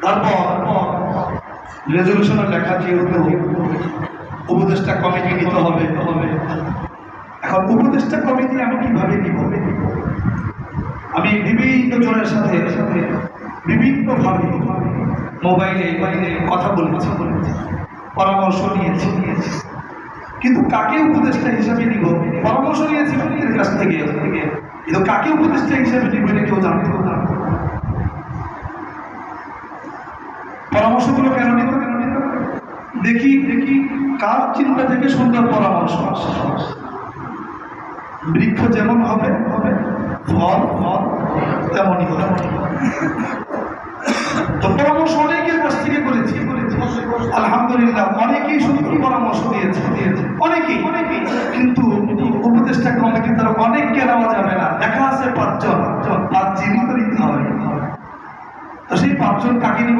তারপর রেজলিউশনের লেখা যেহেতু উপদেষ্টা কমিটি নিতে হবে, এখন উপদেষ্টা কমিটি আমি কিভাবে নিব? আমি বিভিন্ন জনের সাথে বিভিন্নভাবে মোবাইলে কথা বলেছি, পরামর্শ নিয়েছি, কিন্তু কাকে উপদেষ্টা হিসাবে নিব? পরামর্শ নিয়েছি ব্যক্তির কাছ থেকে, কিন্তু কাকে উপদেষ্টা হিসাবে নিব এটা কেউ জানতে না। পরামর্শগুলো কেন নিত? দেখি কার চিন্তা থেকে সুন্দর পরামর্শ আসে। বৃক্ষ যেমন হবে ফল তেমনই হবে। তো পরামর্শ অনেকের কাছ থেকে করেছি, আলহামদুলিল্লাহ অনেকেই সুন্দর পরামর্শ দিয়েছে, অনেকেই, কিন্তু উপদেষ্টা কমিটি তারা অনেককে নেওয়া যাবে না, দেখা আছে 5 জন, 5 চিনি তো নিতে হবে। তো সেই 5 জন কাকে নিব?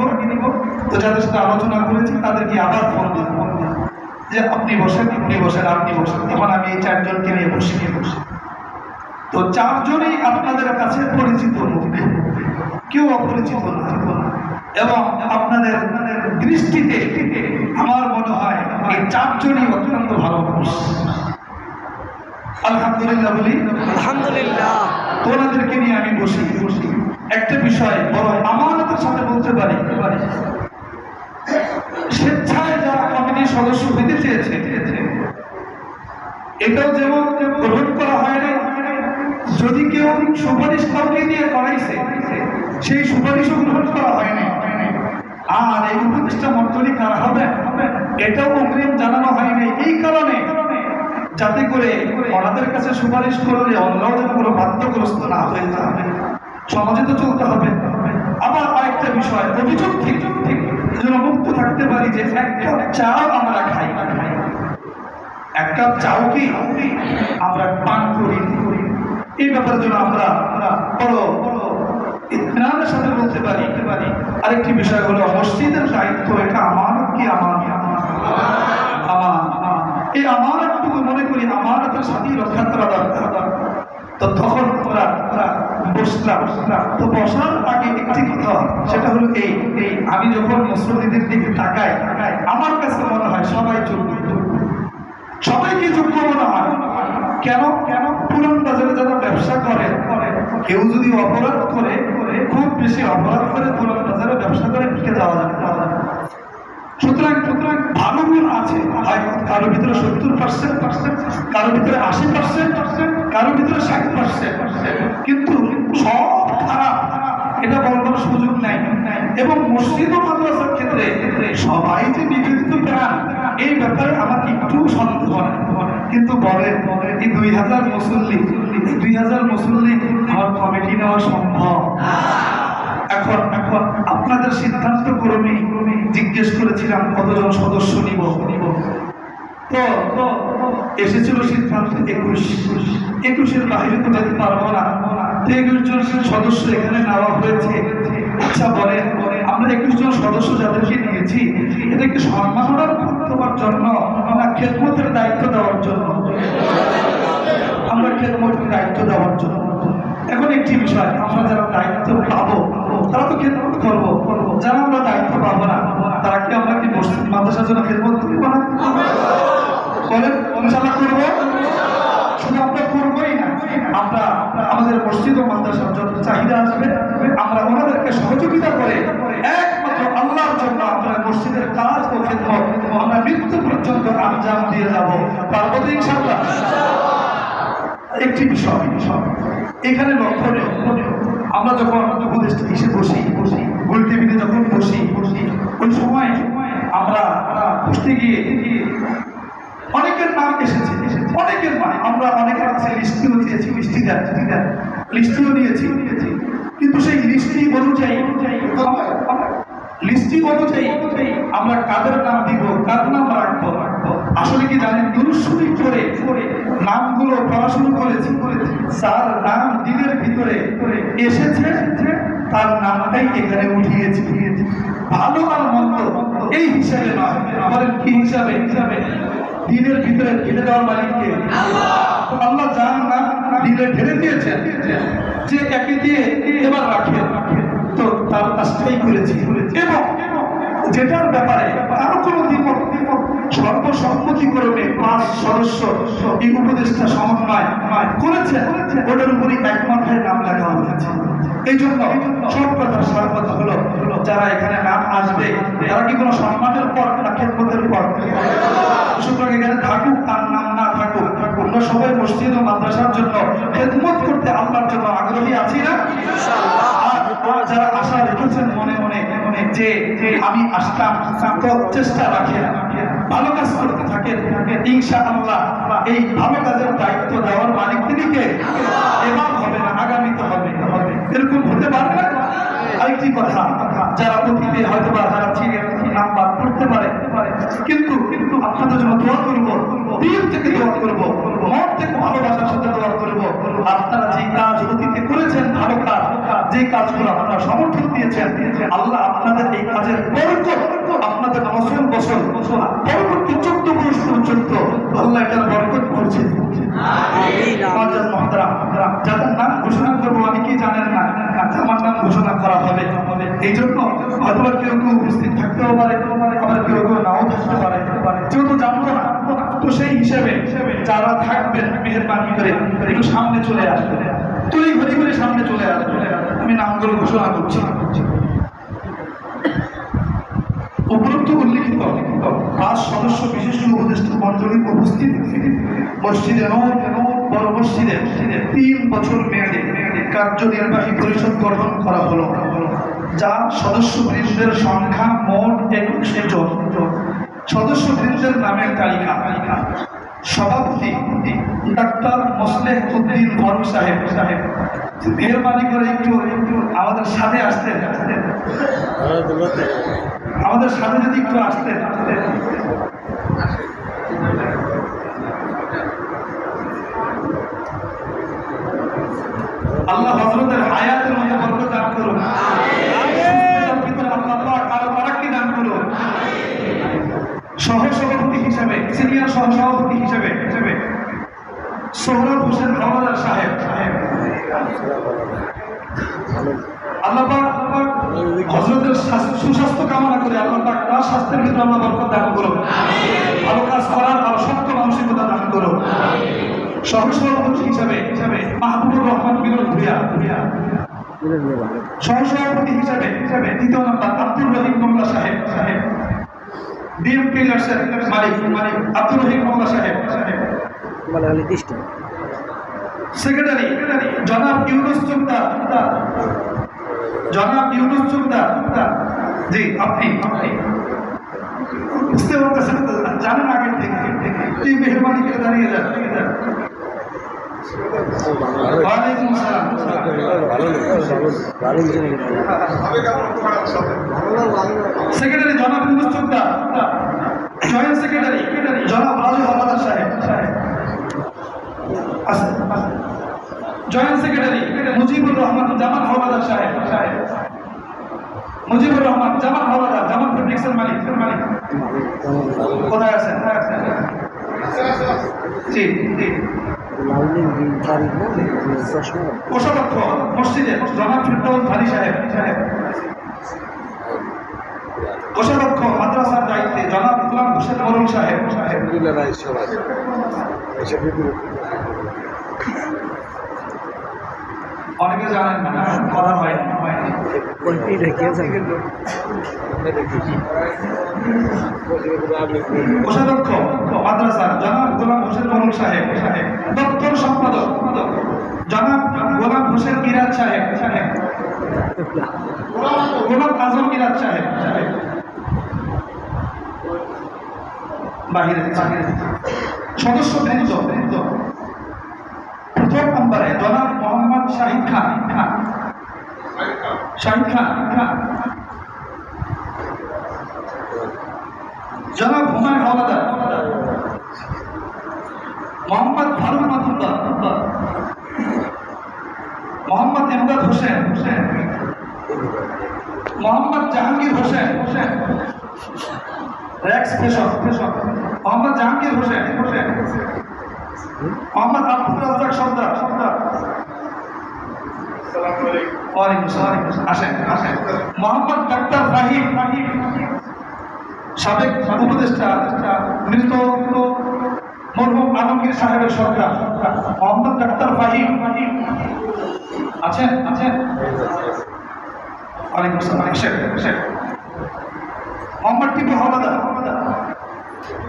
তো যাদের সাথে আলোচনা করেছি তাদেরকে আবার ফোন দিলাম যে আপনি বসেন। তখন আমি এই 4 জনকে নিয়ে বসি। তো 4 জনই আপনাদের কাছে পরিচিত মুখ, কেউ অপরিচিত না, এবং আপনাদের দৃষ্টিতে আমার মনে হয় এই 4 জনই অত্যন্ত ভালো মানুষ। আলহামদুলিল্লাহ বলি, আলহামদুলিল্লাহ। ওনাদেরকে নিয়ে আমি বসি। একটা বিষয় বড় আমানতের সাথে বলতে পারি, স্বেচ্ছায় যারা কমিটির সদস্য হইতে চেয়েছে এটাও যেমন গ্রহণ করা হয় না, যদি কেউ সুপারিশ কাউকে দিয়ে করাইছে সেই সুপারিশও গ্রহণ করা হয় না, আর এই উপদেষ্টা মন্ডলী কারা হবে এটাও অগ্রিম জানানো হয় না, এই কারণে যাতে করে ওনাদের কাছে সুপারিশ করলে অন্যরাও যেন কোনো বাধ্যগ্রস্ত না হয়ে যাবে। সমাজে তো চলতে হবে। আবার আরেকটা বিষয়, অভিযোগ ঠিক যেন মুক্ত থাকতে পারি যে 1 কাপ চাও আমরা খাই, 1 কাপ চাও কি আমরা পান করি, এই ব্যাপারে যেন আমরা বড় ইতমিনানের সাথে বলতে পারি। আরেকটি বিষয় হলো মসজিদের দায়িত্ব, এটা আমানত কি আমানত, এই আমানতটুকু মনে করি আমানতের সাথেই রক্ষা করা দরকার। তো তখন আমরা বসলাম। তো বসার আগে একটি কথা, সেটা হলো এই আমি যখন মুসল্লিদের দিকে তাকাই আমার কাছে মনে হয় সবাই যোগ্য, সবাইকে যোগ্য মনে হয়। কেন? পুরান বাজারে যারা ব্যবসা করে, কেউ যদি অপরাধ করে, খুব বেশি অপরাধ করে পুরান বাজারে ব্যবসা করে টিকে যাওয়া যাবে। সুতরাং ভালো গুণ আছে, কারো ভিতরে 70%, কারো ভিতরে 80%, কারো ভিতরে 60%, কিন্তু সব খারাপ এটা বলবার সুযোগ নাই। এবং মসজিদ ও মাদ্রাসার ক্ষেত্রে সবাই যে নিবেদিত প্রাণ, এই ব্যাপারে আমার একটু সন্দেহ হয়। কিন্তু বলেন এই 2000 মুসল্লি আমার কমিটি নেওয়া সম্ভব? এখন আপনাদের সিদ্ধান্ত ক্রমে জিজ্ঞেস করেছিলাম কতজন সদস্য নিব, তো এসেছিল সিদ্ধান্ত 21 বাইরে তো যেতে পারবো না। 21 জন সদস্য এখানে নেওয়া হয়েছে। আচ্ছা বলেন, আমরা 21 জন সদস্য যাদেরকে নিয়েছি এটা কি সম্মাননার দেওয়ার জন্য না খেদমতের দায়িত্ব দেওয়ার জন্য? আমরা খেদমতের দায়িত্ব দেওয়ার জন্য। এখন একটি বিষয়, আমরা যারা দায়িত্ব পাবো তারা তো খেদমত করবো, যারা আমরা দায়িত্ব পাবো না তারা কি আমরা কি মসজিদ মাদ্রাসার জন্য খেদমত করবো না? বলেন ইনশাআল্লাহ করবো। শুধু আমরা করবোই না, আমরা আমাদের মসজিদ ও মাদ্রাসার যত চাহিদা আসবে আমরা ওনাদেরকে সহযোগিতা করে একমাত্র আল্লাহর জন্য আমরা মসজিদের কাজ ও খেদমত আমরা মৃত্যু পর্যন্ত আঞ্জাম দিয়ে যাবো। পারবো তো ইনশাআল্লাহ? একটি বিষয় এখানে লক্ষণীয়, আমরা যখন উপদেষ্টা এসে বসি গোল টেবিলে যখন বসি ওই সময় আমরা বসতে গিয়ে অনেকের নাম এসেছে, অনেকের মানে আমরা অনেকের কাছে লিস্টিও দিয়েছি, লিস্টিও নিয়েছি, কিন্তু সেই লিস্টি অনুযায়ী আমরা কাদের নাম দিব, কার নাম রাখবো, আসলে কি জানেন দুরূদ শরীফ করে নামগুলো পড়া শুরু করেছি, যার নাম দিনের ভিতরে এসেছে তার নামটাই এখানে উঠিয়েছি। ভালো আর মন্দ এই হিসাবে নয়, বলেন কি হিসাবে? দিনের ভিতরে ঢেলে দেওয়ার মালিককে আল্লাহ যার নাম দিলে ঢেলে দিয়েছেন যে একে দিয়ে এবার রাখে, তো তার কাজটাই করেছি। এবং যেটার ব্যাপারে কারো কোনো দ্বিমত সর্বসম্মতিক্রমে 5 সদস্য এই উপদেষ্টা সমন্বয় করেছে, ওটার উপরই এক মাথায় নাম লেখা হয়েছে। এই জন্য সব কথা সার কথা হলো, যারা এখানে নাম আসবে তারা কি কোনো সম্মানের পর না খেদমতের পর? সুতরাং এখানে থাকুক আর নাম না থাকুক, আমরা সবাই মসজিদ ও মাদ্রাসার জন্য খেদমত করতে আল্লাহর জন্য আগ্রহী আছি না? আর যারা আশা রেখেছেন মনে মনে যে আমি আসলাম, তো চেষ্টা রাখেন, ভালো কাজ করতে থাকেন, ইনশাআল্লাহ এই ভালো কাজের দায়িত্ব দেওয়ার মালিক তিনি কে? এবার হবে না, আগামীতে হবে। এরকম হতে পারে না। আরেকটি কথা, যারা অতীতে হয়তো বা যারা ছিলেন নাম্বার করতে পারে, কিন্তু আপনাদের জন্য দোয়া করবো, দিল থেকে দোয়া করবো, মন থেকে ভালোবাসার সাথে দোয়া করবো। আপনারা যে কাজ অতীতে করেছেন, ভালো কাজ, যে কাজগুলো আপনারা সমর্থন দিয়েছেন, আল্লাহ আপনাদের এই কাজের বরকত, আপনাদের বছর পরবর্তী 14 বছর পর্যন্ত আল্লাহ এটার বরকত করছে। যাদের নাম ঘোষণা করবো আমি কি জানেন না, আমার নাম ঘোষণা করা হবে। এই জন্য হয়তো কেউ কেউ উপস্থিত থাকতেও পারে, আবার কেউ কেউ নাও থাকতে পারে, যেহেতু জানতো না, তো সেই হিসেবে যারা থাকবেন মেহেরবানি করে একটু সামনে চলে আসবে, তুলি ঘড়ি করে সামনে চলে আসবে। আমি নামগুলো ঘোষণা করছি। উপরোক্ত উল্লিখিত 5 সদস্য বিশিষ্ট উপদেষ্টা মণ্ডলীর উপস্থিত মসজিদে বড় মসজিদে 3 বছর মেয়াদে কার্যনির্বাহী পরিষদ গঠন করা হলো, যা সদস্যবৃন্দের সংখ্যা মোট 21 জন। সদস্যবৃন্দের নামের তালিকা: সভাপতি ডাক্তার মোসলেহ উদ্দিন ফারুক সাহেব। মেহরবানি করে একটু আমাদের সাথে আসতেন, আমাদের সাথে যদি একটু আসতেন। আল্লাহ হযরতের হায়াতের মধ্যে বরকত দান করুন, সহসভাপতি হিসেবে, সিনিয়র সহসভাপতি হিসেবে সোহরাব হোসেন হাওলাদার সাহেব। আল্লাহ পাক হযরতের সুস্বাস্থ্য কামনা করে আল্লাহ পাক তার স্বাস্থ্যের ভিতরে আল্লাহ বরকত দান করুন, ভালো কাজ করার আর শক্ত মানসিকতা দান করুন। সহসভাপতি হিসেবে মাহবুবুর রহমান মিলন ভূঁইয়া। সহসভাপতি হিসেবে 2 নম্বর আব্দুর রহিম মোল্লা সাহেব। বিএমপি লার্সের মালিক আব্দুর রহিম মোল্লা সাহেব। সেক্রেটারি জনাব ইউনুস চুকদার। জি, আপনি বুঝতে পারতেছেন, জানেন আগের থেকে, তুই মেহরবানি করে দাঁড়িয়ে যান। ওয়ালাইকুম আসসালাম। সেক্রেটারি জনাব ইউনুস চুকদার। জয়েন্ট সেক্রেটারি জনাব রাজু হাওলাদার সাহেব। জয়েন্ট সেক্রেটারি মুজিবুর রহমান জামান হাওলাদার সাহেব। মুজিবুর রহমান জামান হাওলাদার, জামান ফেব্রিক্সের মালিক। কোথায় আছেন? জি। কোষাধ্যক্ষ মসজিদে জনাব ফিরদৌস ভারী সাহেব। কোষাধ্যক্ষ মাদ্রাসার দায়িত্বে জনাব গোলাম হোসেন মরুল সাহেব। অনেকে জানেন না, কথা হয় না। কোষাধ্যক্ষ মাদ্রাসার জনাব গোলাম হোসেন মরুল সাহেব। দপ্তর সম্পাদক জনাব গোলাম হোসেন মিরাজ সাহেব। গোলাম আজম মিরাজ সাহেব বাহিরে। সদস্য বৃন্দ: প্রথম নম্বরে জনাব মোহাম্মদ শাহিদ খান। জনাব হুমায়ুন হাওলাদার। মোহাম্মদ ফারুক মাতুল্লাহ। মোহাম্মদ ইমদাদ হোসেন। মোহাম্মদ জাহাঙ্গীর হোসেন। রেক্স ফেশন। মোহাম্মদ জাহাঙ্গীর হোসেন। মোহাম্মদ আব্দুল রাজ্জাক সর্দার। ওয়ালাইকুম আসসালাম। আসেন। মোহাম্মদ ডাক্তার ফাহিম। সাবেক উপদেষ্টা মৃত মরহুম আলমগীর সাহেবের সরকার মোহাম্মদ ডাক্তার ফাহিম আছেন আছেন ওয়ালাইকুম আসসালাম মোহাম্মদ টিপু হাওলাদার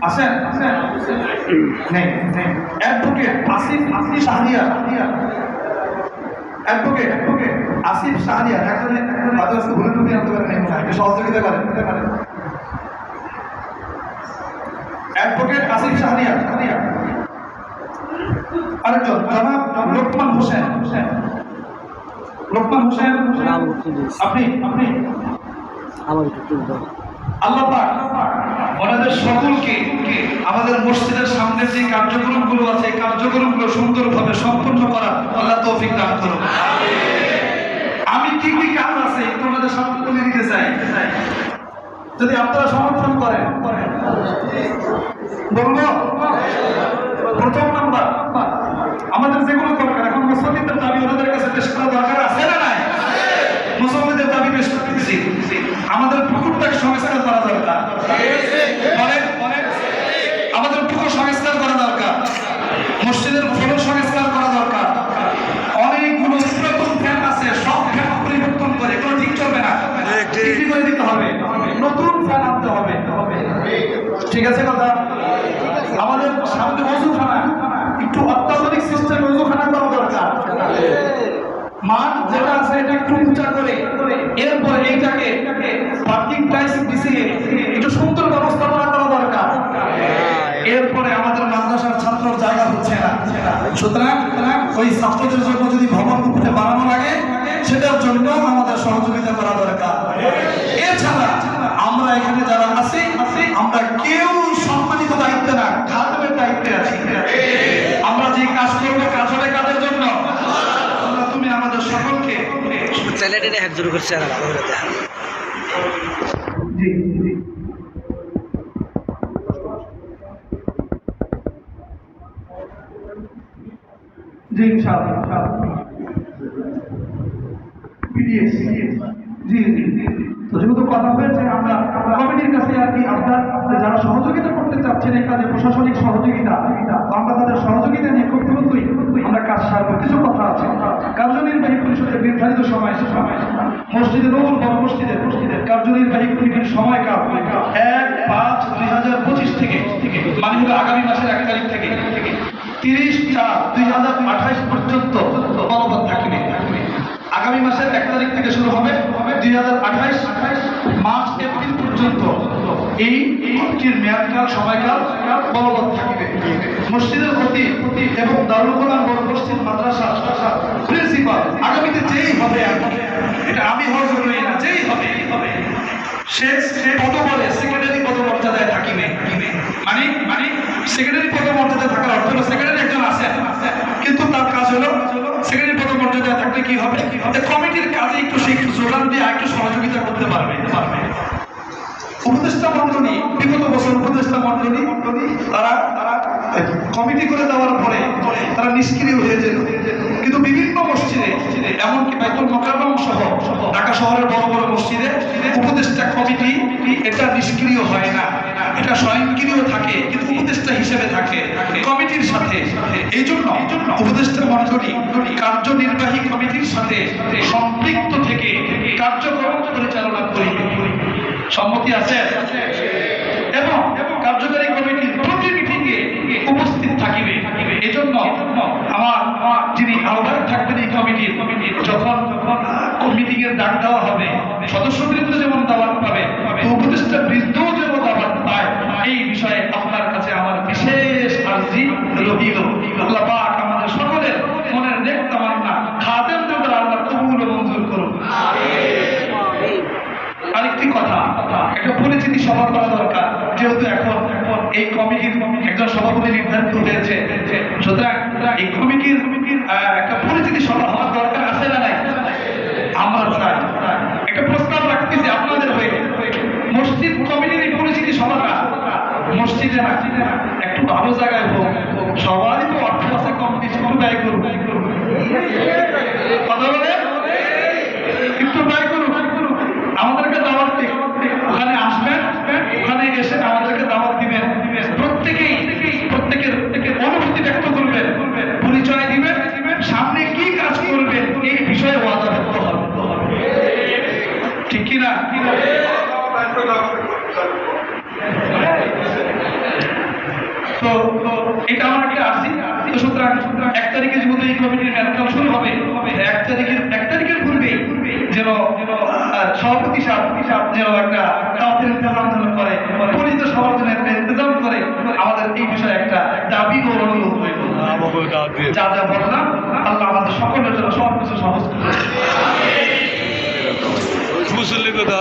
আছেন আছেন নেই অ্যাডভোকেট আসিফ শাহরিয়ার অ্যাডভোকেট আসিফ শাহরিয়ার একজনে ভুলে টুকে আনতে পারেন একটু সহযোগিতা করেন অ্যাডভোকেট আসিফ শাহরিয়ার আরেকজন জনাব লোকমান হোসেন আপনি আল্লাহ পাক ওনাদের সকলকে আমাদের মসজিদের সামনে যে কার্যক্রমগুলো আছে এই কার্যক্রমগুলো সুন্দরভাবে সম্পন্ন করা আল্লাহ তৌফিক দান করুন। আমি কি কি কাজ আছে একটু ওনাদের সামনে তুলে দিতে চাই, যদি আপনারা সমর্থন করেন বলবো। প্রথম নাম্বার, আমাদের যেগুলো দরকার এখন মুসল্লিদের দাবি ওনাদের কাছে পেশ করা দরকার আছে না নাই? মুসল্লিদের দাবি পেশ করতেছি। আমাদের পুকুরটাকে সংস্কার করা দরকার, আমাদের পুকুর সংস্কার করা দরকার, মসজিদের ফ্লোর সংস্কার করা দরকার। অনেকগুলো পুরাতন ফ্যান আছে, সব ফ্যান পরিবর্তন করে এগুলো ঠিক চলবে না, বিক্রি করে দিতে হবে, নতুন ফ্যান আনতে হবে। ঠিক আছে কথা? আমাদের সামনে ওযুখানা, একটু অত্যাধুনিক সিস্টেম ওযুখানা করা দরকার। মাঠ যেটা আছে এটা একটু উঁচা করে এরপর এইটাকে পার্কিং টাইলস বিছিয়ে একটু সুন্দর ব্যবস্থাপনা করা দরকার। এরপরে আমাদের মাদ্রাসার ছাত্রর জায়গা হচ্ছে না, সুতরাং ওই ছাত্রদের জন্য যদি ভবন উপরে বানানো লাগে সেটার জন্য আমাদের সহযোগিতা করা দরকার। এছাড়া আমরা এখানে যারা আছি আমরা কেউ সম্মানিত দায়িত্বে না, খাদেমের দায়িত্বে আছি। আমরা যে কাজ করবো কাজ হবে কাদের জন্য? তুমি আমাদের সকলকে জি ইনশাআল্লাহ যেহেতু কথা হয়েছে আমরা কমিটির কাছে আর কি আপনার যারা সহযোগিতা করতে চাচ্ছেন এই কাজে প্রশাসনিক সহযোগিতা, আমরা তাদের সহযোগিতা নিয়ে খুব দ্রুতই আমরা কাজ সারবো। কিছু কথা আছে, কার্যনির্বাহী পরিষদের নির্ধারিত সময় মসজিদের নতুন বড় মসজিদের কার্যনির্বাহী কমিটির সময়কাল 1-5-2025 থেকে মানে হলো আগামী মাসের 1 তারিখ থেকে 30-4-2028 পর্যন্ত বলবৎ থাকবে। আগামী মাসের 1 তারিখ থেকে শুরু হবে 2028 মার্চ-এপ্রিল পর্যন্ত এই কমিটির মেয়াদকাল সময়কাল বলবৎ থাকবে। মসজিদের প্রতি এবং দারুল কোরআন বড় মসজিদ মাদ্রাসা প্রিন্সিপাল আগামীতে যেই হবে, এটা আমি হওয়ার জন্যই না, যেই হবে সে পদবলে সেক্রেটারি পদমর্যাদায় থাকিবে। মানে সেক্রেটারি পদমর্যাদায় থাকার অর্থ হলো সেক্রেটারি একজন আছেন, কিন্তু তার কাজ হলো সেক্রেটারি পদমর্যাদায় থাকলে কি হবে, কমিটির কাজে একটু সে একটু জোরান দিয়ে একটু সহযোগিতা করতে পারবে। উপদেষ্টা মন্ডলী, বিগত বছর উপদেষ্টা মন্ডলী তারা কমিটি করে দেওয়ার পরে তারা নিষ্ক্রিয় হয়ে যেত, কিন্তু বিভিন্ন মসজিদে এমনকি বাইতুল মোকাররম সহ ঢাকা শহরের বড় বড় মসজিদে উপদেষ্টা কমিটি এটা নিষ্ক্রিয় হয় না, এটা স্বয়ংক্রিয় থাকে, কিন্তু উপদেষ্টা হিসেবে থাকে কমিটির সাথে। এই জন্য উপদেষ্টা মন্ডলী কার্যনির্বাহী কমিটির সাথে সম্পৃক্ত থেকে কার্যক্রম পরিচালনা করিবে। সম্মতি আছে? এবং কার্যকারী কমিটির প্রতি মিটিংয়ে উপস্থিত থাকিবে। এই জন্য আমার যিনি আহ্বায়ক থাকবেন এই কমিটির, যখন মিটিংয়ের ডাক দেওয়া হবে সদস্যবৃন্দ যেমন দাওয়াত পাবে, উপদেষ্টা বৃন্দ যেন দাওয়াত পায়, এই বিষয়ে আপনার কাছে আমার বিশেষ আর্জি রহিল। আল্লাহ পাক আমাদের সকলের মনের নেক তামান্না খাদেমদের দ্বারা আল্লাহ কবুল ও মঞ্জুর করুন। আরেকটি কথা, একটা পরিচিতি সভা করা দরকার, যেহেতু এখন এই কমিটির একজন সভাপতি নির্ধারিত হয়েছে, সুতরাং এই কমিটির একটা পরিচিতি সভা হওয়ার দরকার আছে না নাই? আমরা চাই একটা প্রস্তাব রাখতেছি আপনাদের হয়ে, মসজিদ কমিটির এই পরিচিতি সভাটা মসজিদে না একটু ভালো জায়গায় হোক, সবারই তো অর্থ আছে, কমিটি একটু ব্যয় করুন, কথা বলে একটু ব্যয় করুন, আমাদেরকে দাওয়াত দিন, ওখানে আসবেন, ওখানে এসে 1 তারিখে যেহেতু এই কমিটির মেনটেন শুরু হবে, 1 তারিখের পূর্বেই যেন সভাপতি সাহেব যেন একটা দাওয়াতের ইন্তজাম করে, পরিচিত সবার জন্য একটা ইন্তজাম করে, আমাদের এই বিষয়ে একটা দাবি ও অনুরোধ হইল। যা যা বললাম আল্লাহ আমাদের সকলের জন্য সব কিছু সহজ করে। মুসল্লি কথা